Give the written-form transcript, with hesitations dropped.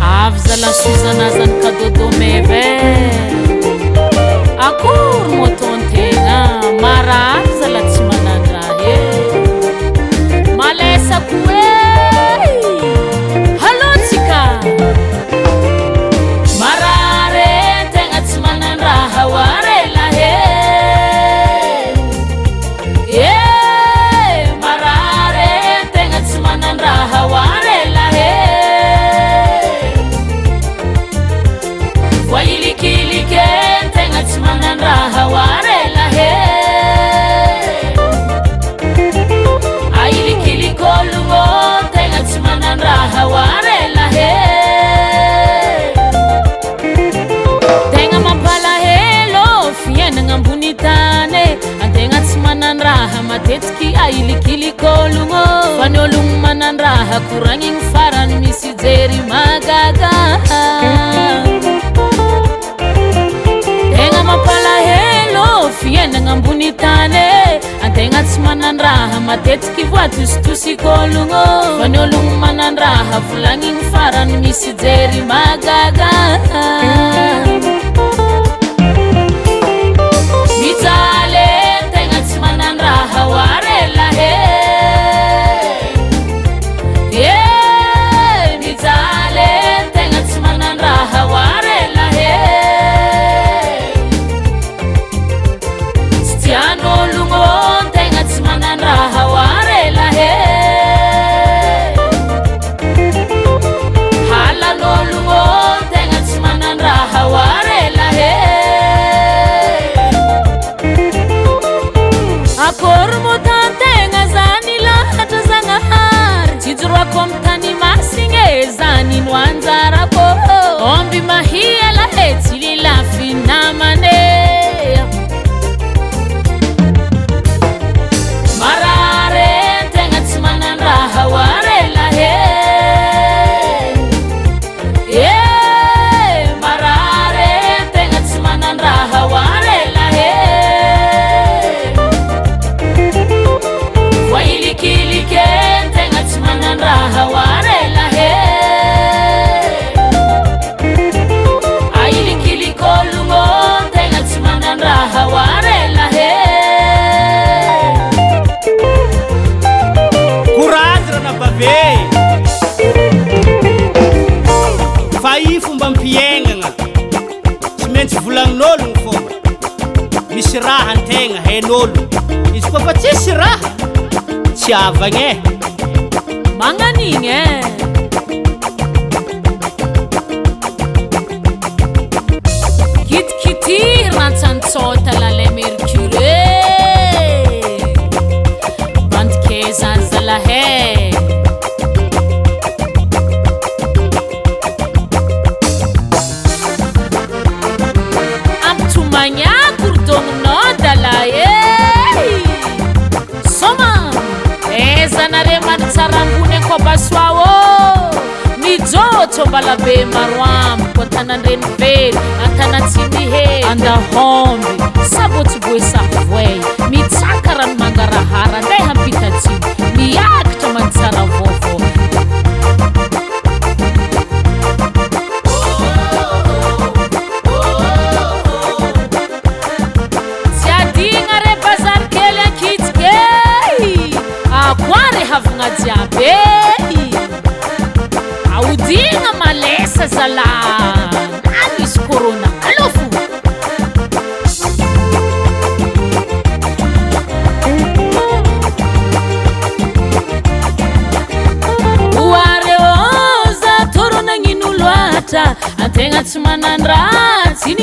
avy zalasuzanazany kadodomeve akory motontegna marary zala tsy manandraha malesako halotsika marare tegna tsy manandraha oarelahe marare tegna tsy manandraha oarelahe voailikilike tegna tsy manandraha oarelahe ailikilikologo tegna tsy manandraha oarelahe tegna mampalahelo fiainagna ambony tany antegna tsy manandraha matetiky ailikilikologo fa ny ologno manandraha koragniny farany misy jery magaga tegna mampalahelo fiainagna ambony tany antegna tsy manandraha matetiky voatositosikologo fa ny ologno manandraha volagniny farany misy jery magaga mijaly tegna tsy manandraha oarelahe mijaly tegna tsy manandraha oarelahe tsy tian'ologno tegna tsy manandraha oarelahe halan'ologno tegna tsy manandraha oarelahe akory motantegna zany lahatra zagnahary jijoroako amy tany masigny zany no anjarako omby mahia lahe tsy lilafy namane marare tegna tsy manandraha oarelahe marare tegna tsy manandraha oarelahe voailikilike tegna tsy manandraha oarelahe ailikilikologo tegna tsy manandraha oarelahe courage rana bave fa i fomba mpiaignagna tsy maintsy volagnin'ologno fôgna misy raha antegna hain'ologno izy koa fa tsisy raha tsy avagna magnanigny kitikitihirna antsantsota lale mercure bandikezany zalahe ampitomagnakoro dogninao dalae soma zanare mari tsara ambony ankobasoao mijotso mbalabe maro amiko antanandreny vely antanatsinihe andahomby sabotsiboesaho voay mitsaka rano mangarahara andeha ampitatsiny miakitra mantsara vovo tsy adigna re bazary kely ankitsike akoary havagna jiaby aodigna malesa zala misy corona alofo oareo za toronagnino loatra antegna tsy manandraha tsy